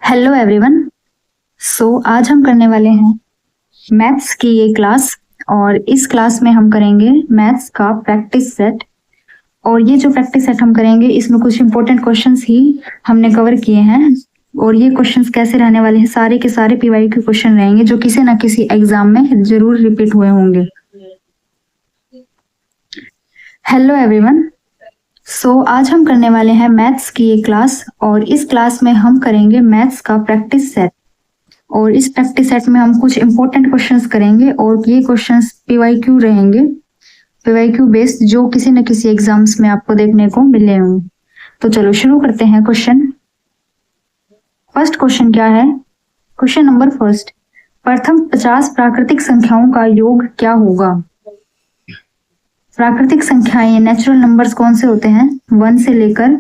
Hello everyone. आज हम करने वाले हैं मैथ्स की ये क्लास, और इस क्लास में हम करेंगे मैथ्स का प्रैक्टिस सेट। और ये जो प्रैक्टिस सेट हम करेंगे इसमें कुछ इंपॉर्टेंट क्वेश्चंस ही हमने कवर किए हैं। और ये क्वेश्चंस कैसे रहने वाले हैं, सारे के सारे पीवाई के क्वेश्चन रहेंगे जो किसी ना किसी एग्जाम में जरूर रिपीट हुए होंगे। Hello everyone. आज हम करने वाले हैं मैथ्स की ये क्लास, और इस क्लास में हम करेंगे मैथ्स का प्रैक्टिस सेट। और इस प्रैक्टिस सेट में हम कुछ इंपॉर्टेंट क्वेश्चंस करेंगे, और ये क्वेश्चंस पीवाईक्यू रहेंगे, पीवाईक्यू बेस्ड, जो किसी न किसी एग्जाम्स में आपको देखने को मिले होंगे। तो चलो शुरू करते हैं क्वेश्चन। फर्स्ट क्वेश्चन क्या है? क्वेश्चन नंबर फर्स्ट, प्रथम 50 प्राकृतिक संख्याओं का योग क्या होगा? प्राकृतिक संख्याएं नेचुरल नंबर्स कौन से होते हैं? 1 से लेकर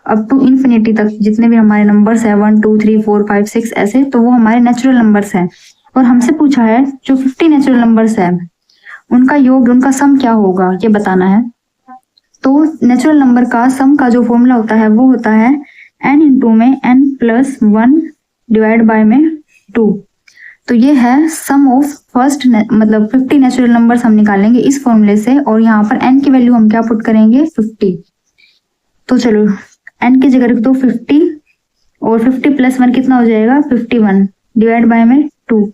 अप टू इन्फिनिटी तक जितने भी हमारे नंबर्स है 1 2 3 4 5 6 ऐसे, तो वो हमारे नेचुरल नंबर्स हैं। और हमसे पूछा है जो 50 नेचुरल नंबर्स है उनका योग, उनका सम क्या होगा, ये बताना है। तो नेचुरल नंबर का सम का जो फॉर्मूला होता है वो होता है n इंटू में n+1 डिवाइड बाय में 2। तो ये है सम ऑफ फर्स्ट, मतलब 50 नेचुरल नंबर्स हम निकालेंगे इस फॉर्मूले से, और यहाँ पर n की वैल्यू हम क्या पुट करेंगे? 50। तो चलो n की जगह रख दो 50, और 50 + 1 कितना हो जाएगा? 51 डिवाइड बाय में 2।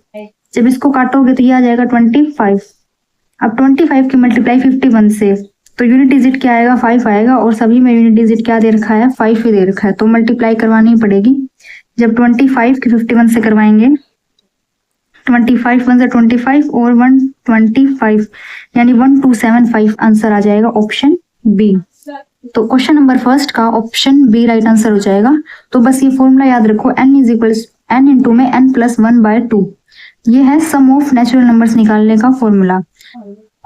जब इसको काटोगे तो ये आ जाएगा 25। अब 25 की मल्टीप्लाई 51 से, तो यूनिट डिजिट क्या आएगा? 5 आएगा, और सभी में यूनिट डिजिट क्या दे रखा है? 5 ही दे रखा है, तो मल्टीप्लाई करवानी पड़ेगी। जब 25 की 51 से करवाएंगे, 25 1 से 25 और 125, यानी 1275 आंसर आ जाएगा ऑप्शन बी। तो क्वेश्चन नंबर फर्स्ट का ऑप्शन बी राइट आंसर हो जाएगा। तो बस ये फॉर्मूला याद रखो, n इंटू में n+1/2, ये है सम ऑफ नेचुरल नंबर्स निकालने का फॉर्मूला।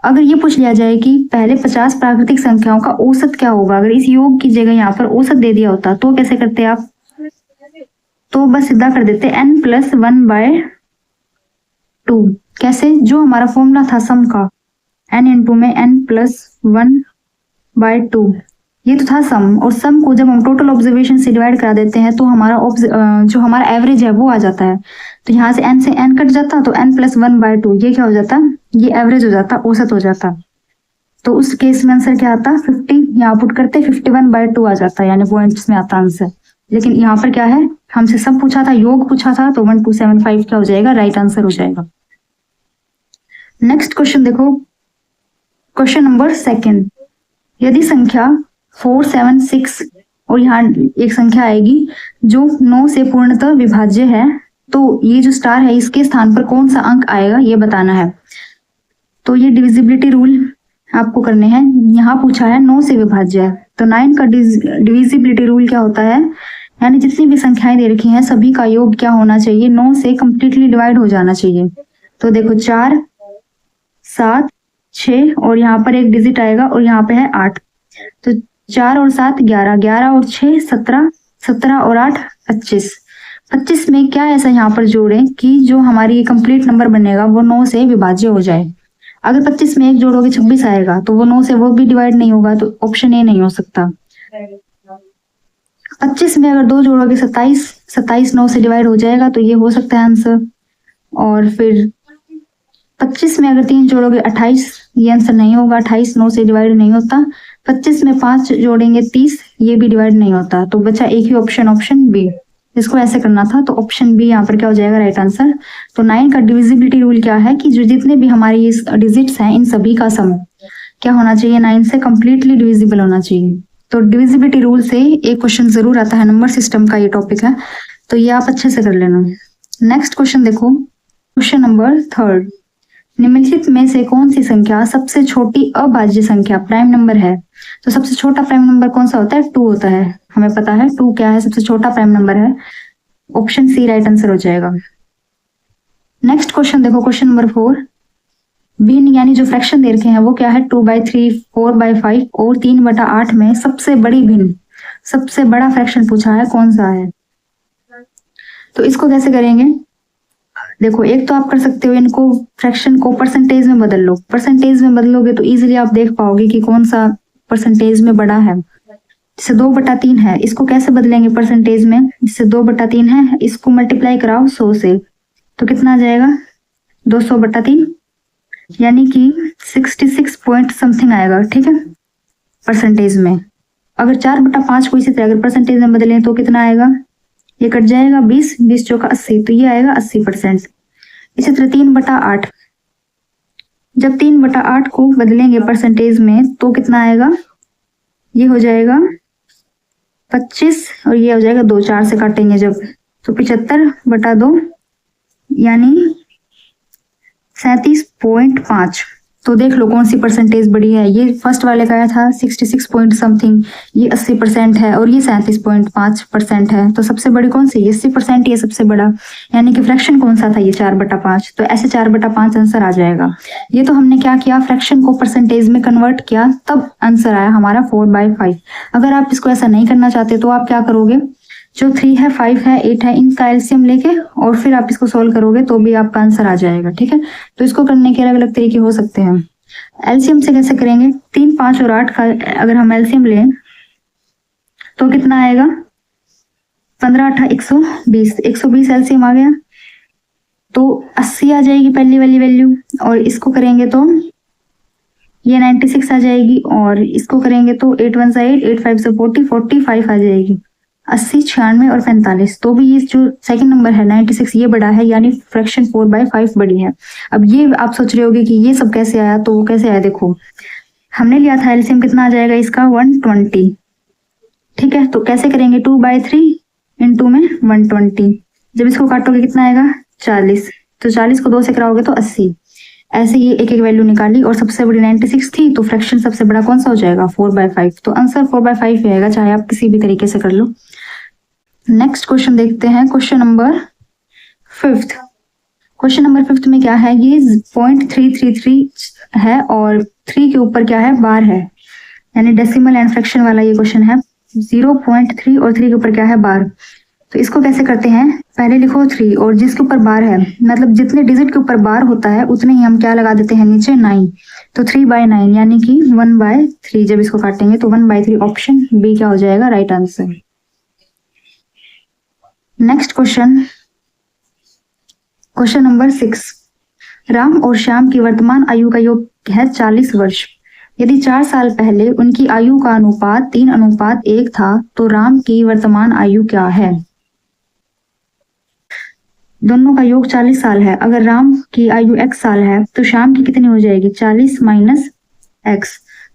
अगर ये पूछ लिया जाए कि पहले 50 प्राकृतिक संख्याओं का औसत क्या होगा, अगर इस योग की जगह यहाँ पर औसत दे दिया होता तो कैसे करते आप? तो बस सीधा कर देते n+1/2। कैसे? जो हमारा फॉर्मूला था सम का, n इंटू में n+1/2, ये तो था सम। और सम को जब हम टोटल ऑब्जर्वेशन से डिवाइड करा देते हैं तो हमारा जो हमारा एवरेज है वो आ जाता है। तो यहाँ से n कट जाता, तो n+1/2 ये क्या हो जाता? ये एवरेज हो जाता, औसत हो जाता। तो उस केस में आंसर क्या आता? 50, यहाँ पुट करते 51/2 आ जाता, यानी पॉइंट्स में आता आंसर। लेकिन यहाँ पर क्या है, हमसे सब पूछा था, योग पूछा था, तो 1275 क्या हो जाएगा? राइट आंसर हो जाएगा। नेक्स्ट क्वेश्चन देखो, क्वेश्चन नंबर सेकंड, यदि संख्या 4 7 6 और यहाँ एक संख्या आएगी जो 9 से पूर्णतः विभाज्य है, तो ये जो स्टार है इसके स्थान पर कौन सा अंक आएगा, ये बताना है। तो ये डिविजिबिलिटी रूल आपको करने हैं। यहाँ पूछा है 9 से विभाज्य है, तो 9 का डिविजिबिलिटी रूल क्या होता है? यानी जितनी भी संख्याएं दे रखी हैं सभी का योग क्या होना चाहिए? 9 से कंप्लीटली डिवाइड हो जाना चाहिए। तो देखो 4 7 6 और यहाँ पर एक डिजिट आएगा, और यहाँ पे है 8। तो 4 और 7 11, 11 और 6 17, 17 और 8 25। 25 में क्या ऐसा यहाँ पर जोड़ें कि जो हमारी ये कंप्लीट नंबर बनेगा वो 9 से विभाज्य हो जाए। अगर 25 में 1 जोड़ोगे 26 आएगा, तो वो 9 से वो भी डिवाइड नहीं होगा, तो ऑप्शन ए नहीं हो सकता। 25 में अगर 2 जोड़ोगे 27, 27 9 से डिवाइड हो जाएगा, तो ये हो सकता है आंसर। और फिर 25 में अगर 3 जोड़ोगे 28, ये आंसर नहीं होगा, 28 9 से डिवाइड नहीं होता। 25 में 5 जोड़ेंगे 30, ये भी डिवाइड नहीं होता। तो बचा एक ही ऑप्शन, ऑप्शन बी। इसको ऐसे करना था, तो ऑप्शन बी यहाँ पर क्या हो जाएगा? Right answer. तो 9 का डिविजिबिलिटी रूल क्या है कि जो जितने भी हमारे ये डिजिट्स हैं इन सभी का सम क्या होना चाहिए? 9 से कंप्लीटली डिविजिबल होना चाहिए। तो डिविजिबिलिटी रूल से एक क्वेश्चन जरूर आता है, नंबर सिस्टम का ये टॉपिक है, तो ये आप अच्छे से कर लेना। नेक्स्ट क्वेश्चन देखो, क्वेश्चन नंबर थर्ड, निम्नलिखित में से कौन सी संख्या सबसे छोटी अभाज्य संख्या प्राइम नंबर है? तो सबसे छोटा प्राइम नंबर कौन सा होता है? 2 होता है, हमें पता है 2 क्या है, सबसे छोटा प्राइम नंबर है। ऑप्शन सी राइट आंसर हो जाएगा। नेक्स्ट क्वेश्चन देखो, क्वेश्चन नंबर 4, भिन्न यानी जो फ्रैक्शन दे रखे हैं वो क्या है? 2/3 4/5 और 3/8 में सबसे बड़ी भिन्न, सबसे बड़ा फ्रैक्शन पूछा है, कौन सा है? तो इसको कैसे करेंगे? देखो एक तो आप कर सकते हो, इनको फ्रैक्शन को परसेंटेज में बदल लो। परसेंटेज में बदलोगे तो इजीली आप देख पाओगे कि कौन सा परसेंटेज में बड़ा है। जैसे 2/3 है, इसको कैसे बदलेंगे परसेंटेज में? जैसे 2/3 है, इसको मल्टीप्लाई कराओ 100 से, तो कितना आ जाएगा? 200/3, यानी कि 66 पॉइंट समथिंग आएगा, ठीक है, परसेंटेज में। अगर 4/5 को इसी तरह अगर परसेंटेज में बदलें तो कितना आएगा? ये कट जाएगा 20, 20 चौका 80, तो ये आएगा 80%। इसी तरह 3/8, जब 3/8 को बदलेंगे परसेंटेज में तो कितना आएगा? ये हो जाएगा 25 और ये हो जाएगा 2, 4 से काटेंगे जब, तो 75/2 यानी 37.5। तो देख लो कौन सी परसेंटेज बड़ी है। ये फर्स्ट वाले का आया था 66 पॉइंट समथिंग, ये 80% है, और ये 37.5% है। तो सबसे बड़ी कौन सी? 80% ही है सबसे बड़ा, यानी कि फ्रैक्शन कौन सा था? ये 4/5। तो ऐसे 4/5 आंसर आ जाएगा। ये तो हमने क्या किया, फ्रैक्शन को परसेंटेज में कन्वर्ट किया, तब आंसर आया हमारा 4/5। अगर आप इसको ऐसा नहीं करना चाहते तो आप क्या करोगे? जो 3 है, 5 है, 8 है, इनका एलसीएम लेके और फिर आप इसको सोल्व करोगे तो भी आपका आंसर आ जाएगा, ठीक है। तो इसको करने के अलग अलग तरीके हो सकते हैं। एलसीएम से कैसे करेंगे? 3, 5 और 8 का अगर हम एलसीएम लें तो कितना आएगा? 15, 8, 120, 120 एलसीएम आ गया, तो 80 आ जाएगी पहली वाली वैल्यू, और इसको करेंगे तो ये 96 आ जाएगी, और इसको करेंगे तो 8 1 से 8, 8 5 से 40, 45 आ जाएगी। 80, 96 और 45, तो भी ये जो सेकंड नंबर है 96 ये बड़ा है, यानी फ्रैक्शन 4/5 बड़ी है। अब ये आप सोच रहे होगे कि ये सब कैसे आया, तो वो कैसे आया, देखो हमने लिया था एलसीएम, कितना आ जाएगा इसका? 120, ठीक है। तो कैसे करेंगे? 2/3 इंटू में 120, जब इसको काटोगे कितना आएगा? 40, तो 40 को 2 से कराओगे तो 80। ऐसे ये एक एक वैल्यू निकाली, और सबसे बड़ी 96 थी, तो फ्रैक्शन सबसे बड़ा कौन सा हो जाएगा? 4/5। तो आंसर 4/5 ही आएगा, चाहे आप किसी भी तरीके से कर लो। नेक्स्ट क्वेश्चन देखते हैं, क्वेश्चन नंबर 5। क्वेश्चन नंबर 5 में क्या है? ये 0.333 है, और 3 के ऊपर क्या है? बार है, यानी डेसिमल एंड फ्रैक्शन वाला ये क्वेश्चन है। 0.3 और 3 के ऊपर क्या है? बार। तो इसको कैसे करते हैं? पहले लिखो 3, और जिसके ऊपर बार है, मतलब जितने डिजिट के ऊपर बार होता है उतने ही हम क्या लगा देते हैं नीचे? 9। तो 3/9 यानी कि 1/3। जब इसको काटेंगे तो 1/3, ऑप्शन बी क्या हो जाएगा? Right answer. Next question, question number 6। Ram और श्याम की वर्तमान आयु का योग है 40 वर्ष। यदि 4 साल पहले उनकी आयु का अनुपात 3:1 था, तो राम की वर्तमान आयु क्या है? दोनों का योग 40 साल है। अगर राम की आयु x साल है तो श्याम की कितनी हो जाएगी? 40 माइनस x,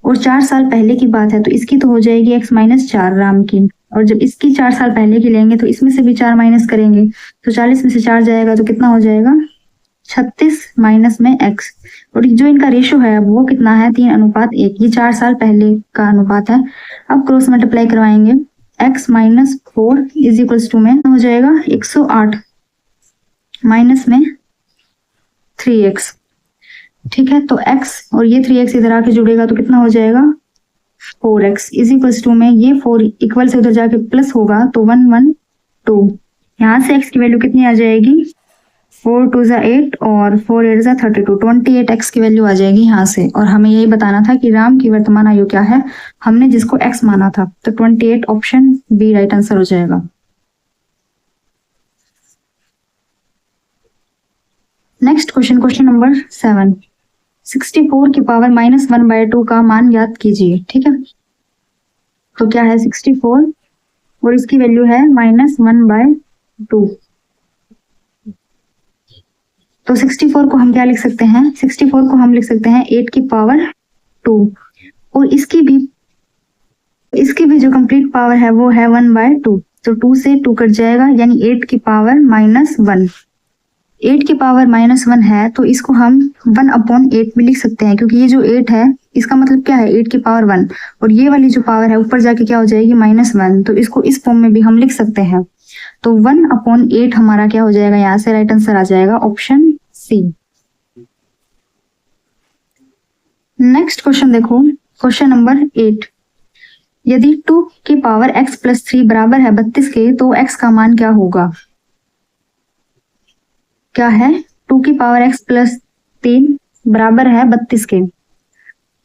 और 4 साल पहले की बात है तो इसकी तो हो जाएगी x माइनस 4 राम की, और जब इसकी 4 साल पहले की लेंगे तो इसमें से भी 4 माइनस करेंगे, तो 40 में से 4 जाएगा तो कितना हो जाएगा? 36 माइनस में x, और जो इनका रेशो है अब वो कितना है? 3:1। ये 4 साल पहले का अनुपात है। अब क्रॉस मल्टीप्लाई करवाएंगे, x minus 4 is equals to में हो जाएगा 108 माइनस में 3x, ठीक है। तो x और ये 3x इधर आके जुड़ेगा तो कितना हो जाएगा? 4x इज इक्वल्स टू में ये 4 इक्वल से उधर जाके प्लस होगा तो 112। यहाँ से x की वैल्यू कितनी आ जाएगी? 4 2 ज़ा 8 और 4 8 ज़ा 32, 28x की वैल्यू आ जाएगी यहाँ से। और हमें यही बताना था कि राम की वर्तमान आयु क्या है, हमने जिसको x माना था, तो 28 ऑप्शन बी राइट आंसर हो जाएगा। Next question, question number 7। 64 की पावर -1/2 का मान ज्ञात कीजिए, ठीक है। तो क्या है 64 और इसकी वैल्यू है -1/2। तो 64 को हम क्या लिख सकते हैं? 64 को हम लिख सकते हैं 8 की पावर 2, और इसकी भी जो कंप्लीट पावर है वो है 1/2। तो 2 से 2 कट जाएगा, यानी 8 की पावर -1। 8 की पावर -1 है तो इसको हम 1/8 भी लिख सकते हैं, क्योंकि ये जो 8 है इसका मतलब क्या है? 8 की पावर 1, और ये वाली जो पावर है ऊपर जाके क्या हो जाएगी? -1। तो इसको इस फॉर्म में भी हम लिख सकते हैं। तो 1/8 हमारा क्या हो जाएगा? यहाँ से राइट आंसर आ जाएगा ऑप्शन सी। नेक्स्ट क्वेश्चन देखो, क्वेश्चन नंबर 8। यदि 2 की पावर x + 3 बराबर है 32 के, तो x का मान क्या होगा? क्या है? 2 की पावर x + 3 बराबर है 32 के,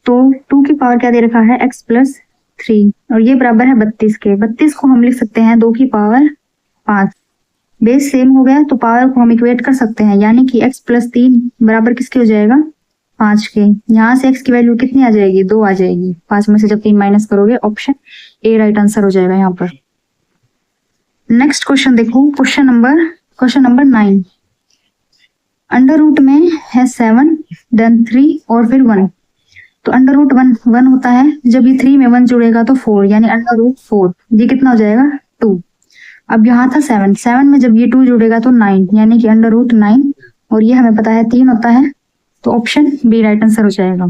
तो 2 की पावर क्या दे रखा है? x + 3 और ये बराबर है 32 के। 32 को हम लिख सकते हैं 2 की पावर 5। बेस सेम हो गया तो पावर को हम इक्वेट कर सकते हैं, यानी कि x प्लस 3 बराबर किसके हो जाएगा 5 के। यहाँ से x की वैल्यू कितनी आ जाएगी 2 आ जाएगी। 5 में से जब 3 माइनस करोगे ऑप्शन ए राइट आंसर हो जाएगा यहाँ पर। नेक्स्ट क्वेश्चन देखो, क्वेश्चन नंबर 9। अंडर रूट में है 7 देन 3 और फिर 1। तो अंडर रूट 1 होता है, जब ये 3 में 1 जुड़ेगा तो 4, यानी अंडर रूट 4। ये कितना हो जाएगा 2। अब यहाँ था 7 में जब ये 2 जुड़ेगा तो 9, यानी कि अंडर रूट 9 और ये हमें पता है 3 होता है, तो ऑप्शन बी राइट आंसर हो जाएगा।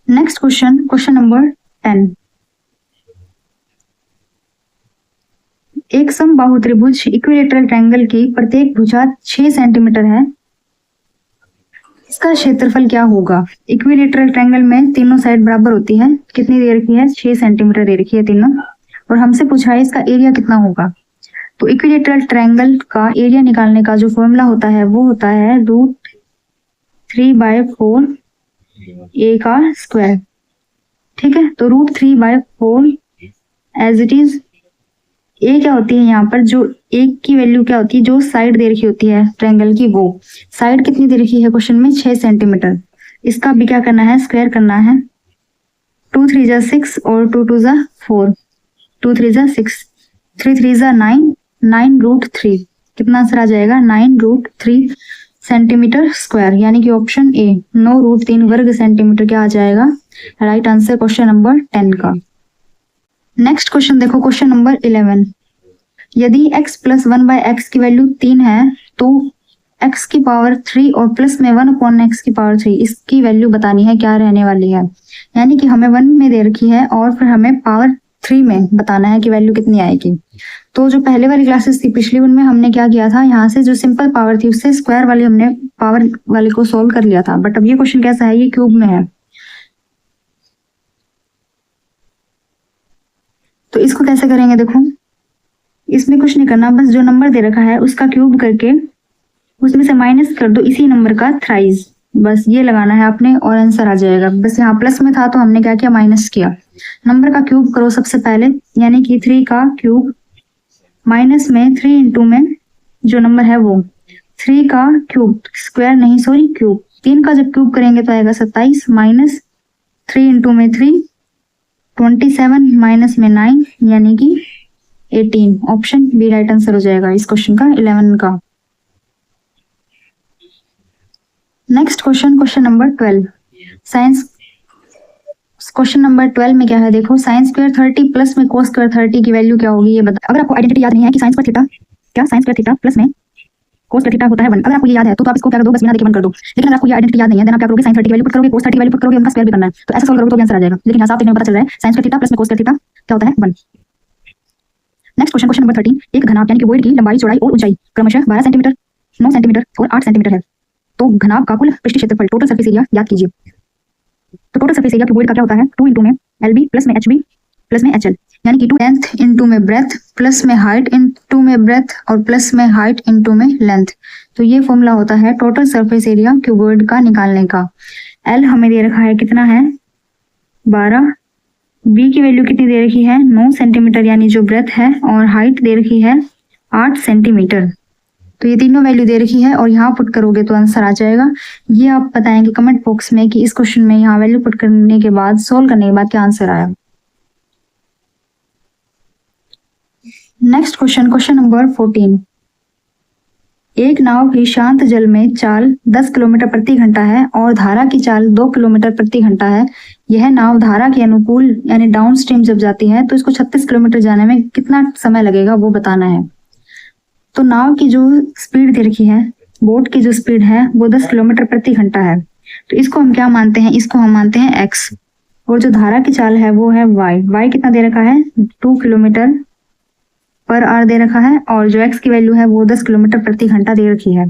Next question number 10। एक समबाहु त्रिभुज इक्विलेटरल ट्रायंगल की प्रत्येक भुजा 6 सेंटीमीटर है, इसका क्षेत्रफल क्या होगा। इक्विलेटरल ट्रायंगल में तीनों साइड बराबर होती है, कितनी दे रखी है 6 सेंटीमीटर दे रखी है तीनों, और हमसे पूछा है इसका एरिया कितना होगा। तो इक्विलेटरल ट्रायंगल का एरिया निकालने का जो फॉर्मूला होता है वो होता है √3/4 a का स्क्वायर। ठीक है, तो √3/4 एज इट इज ए क्या होती है यहाँ पर, जो एक की वैल्यू क्या होती है, जो साइड दे रखी होती है ट्रायंगल की, वो साइड कितनी दे रखी है क्वेश्चन में 6 सेंटीमीटर। इसका भी क्या करना है स्क्वायर करना है। 2 3 जा 6 और 2 2 जा 4, 2 3 जा 6, 3 3 जा 9, 9√3 कितना आंसर आ जाएगा 9√3 सेंटीमीटर स्क्वायर, यानी कि ऑप्शन ए 9√3 वर्ग सेंटीमीटर क्या आ जाएगा राइट आंसर क्वेश्चन नंबर 10 का। नेक्स्ट क्वेश्चन देखो, क्वेश्चन नंबर 11। यदि x प्लस 1/x की वैल्यू 3 है तो x की पावर 3 और प्लस में 1/x की पावर 3 इसकी वैल्यू बतानी है क्या रहने वाली है। यानी कि हमें 1 में दे रखी है और फिर हमें पावर 3 में बताना है कि वैल्यू कितनी आएगी। तो जो पहले वाली क्लासेस थी पिछली, उनमें हमने क्या किया था, यहाँ से जो सिंपल पावर थी उससे स्क्वायर वाली हमने पावर वाले को सोल्व कर लिया था। बट अब ये क्वेश्चन कैसा है, ये क्यूब में है, तो इसको कैसे करेंगे। देखो इसमें कुछ नहीं करना, बस जो नंबर दे रखा है उसका क्यूब करके उसमें से माइनस कर दो इसी नंबर का थ्राइस, बस ये लगाना है आपने और आंसर आ जाएगा। बस यहाँ प्लस में था तो हमने क्या किया माइनस किया। नंबर का क्यूब करो सबसे पहले, यानी कि 3 का क्यूब माइनस में 3 इंटू में जो नंबर है वो 3 का क्यूब, स्क्वायर नहीं सॉरी क्यूब। 3 का जब क्यूब करेंगे तो आएगा 27 माइनस 3 इंटू में 3 27 माइनस में 9 यानी कि 18। ऑप्शन बी राइट आंसर हो जाएगा इस क्वेश्चन का 11 का। Next question number 12 science. Question number 12 में क्या है, देखो साइंस स्क्वायर 30 प्लस में कोस स्क्वायर 30 की वैल्यू क्या होगी ये बता। अगर आपको आइडेंटिटी याद नहीं है कि साइंस स्क्वायर थीटा क्या, साइंस स्क्वायर थीटा प्लस में कोस स्क्वायर थीटा होता है 1, अगर आपको ये याद है तो आप इसको क्या कर दो बस बिना देखे 1 कर दो। लेकिन अगर आपको ये आइडेंटिटी याद नहीं है देन आप क्या करोगे, साइन 30 की वैल्यू पुट करोगे, कोस 30 की वैल्यू पुट करोगे, उनका स्क्वायर भी करना है, तो ऐसा सॉल्व करोगे तो भी आंसर आ जाएगा। लेकिन यहाँ साफ देखने में पता चल रहा है साइंस स्क्वायर थीटा प्लस में कोस स्क्वायर थीटा क्या होता है 1। Next question number 13। एक घनाभ यानी कि वॉइड की लंबाई चौड़ाई और ऊंचाई क्रमशः 12 सेंटीमीटर 9 सेंटीमीटर और 8 सेंटीमीटर है, तो घनाभ का कुल पृष्ठीय क्षेत्रफल टोटल सरफेस एरिया याद कीजिए। तो टोटल सरफेस एरिया की वॉइड का क्या होता है 2 इंटू में LB प्लस में HB प्लस में HL, यानी कि 2 लेंथ इंटू में ब्रेथ प्लस में हाइट इंटू में ब्रेथ और प्लस में हाइट इंटू में लेंथ। तो ये फॉर्मूला होता है टोटल सरफेस एरिया क्यूबॉइड का निकालने का। L हमें दे रखा है कितना है 12, B की वैल्यू कितनी दे रखी है 9 सेंटीमीटर यानी जो ब्रेथ है, और हाइट दे रखी है 8 सेंटीमीटर। तो ये तीनों वैल्यू दे रखी है और यहाँ पुट करोगे तो आंसर आ जाएगा। ये आप बताएंगे कमेंट बॉक्स में कि इस क्वेश्चन में यहाँ वैल्यू पुट करने के बाद सोल्व करने के बाद क्या आंसर आया। Next question number 14। एक नाव की शांत जल में चाल 10 किलोमीटर प्रति घंटा है और धारा की चाल 2 किलोमीटर प्रति घंटा है। यह नाव धारा के अनुकूल यानी डाउन स्ट्रीम जब जाती है तो इसको 36 किलोमीटर जाने में कितना समय लगेगा वो बताना है। तो नाव की जो स्पीड दे रखी है, बोट की जो स्पीड है वो 10 किलोमीटर प्रति घंटा है, तो इसको हम क्या मानते हैं, इसको हम मानते हैं x, और जो धारा की चाल है वो है y कितना दे रखा है 2 किलोमीटर पर आवर दे रखा है, और जो x की वैल्यू है वो 10 किलोमीटर प्रति घंटा दे रखी है।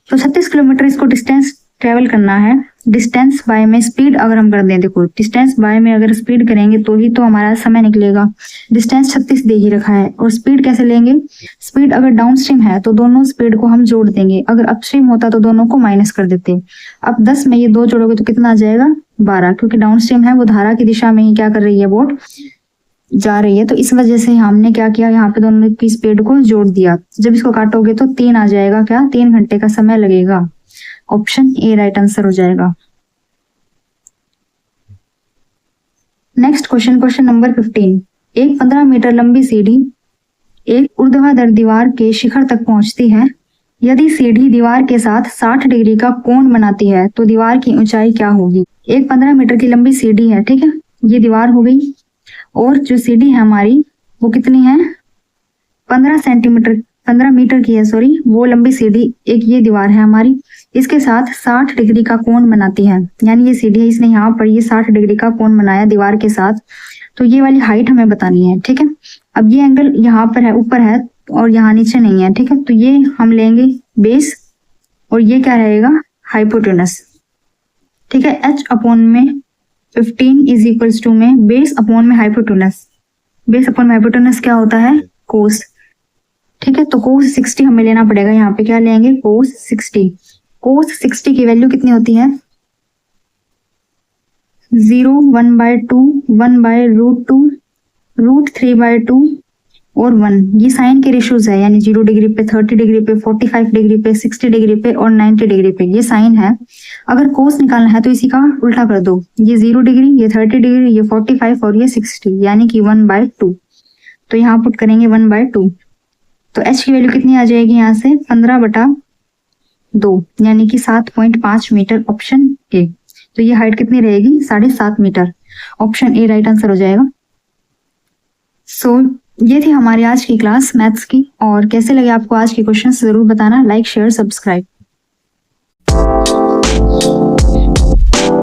तो 36 किलोमीटर इसको डिस्टेंस ट्रेवल करना है, डिस्टेंस बाय में स्पीड अगर हम कर दें, देखो डिस्टेंस बाय में अगर स्पीड करेंगे तो ही तो हमारा समय निकलेगा। डिस्टेंस 36 दे ही रखा है और स्पीड कैसे लेंगे, स्पीड अगर डाउन स्ट्रीम है तो दोनों स्पीड को हम जोड़ देंगे, अगर अपस्ट्रीम होता तो दोनों को माइनस कर देते। अब 10 में ये 2 जोड़ोगे तो कितना आ जाएगा 12, क्योंकि डाउन स्ट्रीम है वो धारा की दिशा में ही क्या कर रही है, बोट जा रही है, तो इस वजह से हमने क्या किया, यहाँ पे दोनों की स्पीड को जोड़ दिया। जब इसको काटोगे तो 3 आ जाएगा, क्या 3 घंटे का समय लगेगा। ऑप्शन ए राइट आंसर हो जाएगा। Next question, question number 15। एक 15 मीटर लंबी सीढ़ी एक ऊर्ध्वाधर दीवार के शिखर तक पहुंचती है। यदि सीढ़ी दीवार के साथ 60 डिग्री का कोण बनाती है तो दीवार की ऊंचाई क्या होगी। एक 15 मीटर की लंबी सीढ़ी है, ठीक है, ये दीवार हो गई, और जो सीढ़ी है हमारी वो कितनी है, 15 मीटर की है, सॉरी, वो लंबी सीढ़ी एक ये दीवार है हमारी, इसके साथ 60 डिग्री का कोण बनाती है, यानी ये सीढ़ी है, इसने यहाँ पर ये 60 डिग्री का कोण बनाया दीवार के साथ, तो ये वाली हाइट हमें बतानी है, ठीक है। अब ये एंगल यहाँ पर है, ऊपर है और यहाँ नीचे नहीं है, ठीक है, तो ये हम लेंगे बेस और ये क्या रहेगा, हाइपोटेनस, ठीक है। h अपॉन में 15 इज इक्वल्स टू में बेस अपॉन में हाइपोटेनस, बेस अपॉन में हाइपोटेनस क्या होता है, कोस, ठीक है। तो कोस 60 हमें लेना पड़ेगा, यहाँ पे क्या लेंगे, कोस 60। कोस 60 की वैल्यू कितनी होती है, 0, 1/2, 1/√2, √3/2 और 1। ये साइन के रेशियोज है, यानी 0 डिग्री पे, 30 डिग्री पे, 45 डिग्री पे, 60 डिग्री पे और 90 डिग्री पे, ये साइन है। अगर कोस निकालना है तो इसी का उल्टा कर दो, ये 0 डिग्री, ये 30 डिग्री, ये 45 और ये 60, यानी कि 1/2। तो यहाँ पुट करेंगे 1/2, तो h की वैल्यू कितनी आ जाएगी यहाँ से, 15/2, यानी कि 7.5 मीटर, ऑप्शन ए। तो ये हाइट कितनी रहेगी, 7.5 metre, option A right answer हो जाएगा। सो ये थी हमारी आज की क्लास मैथ्स की, और कैसे लगे आपको आज के क्वेश्चन जरूर बताना, लाइक शेयर सब्सक्राइब।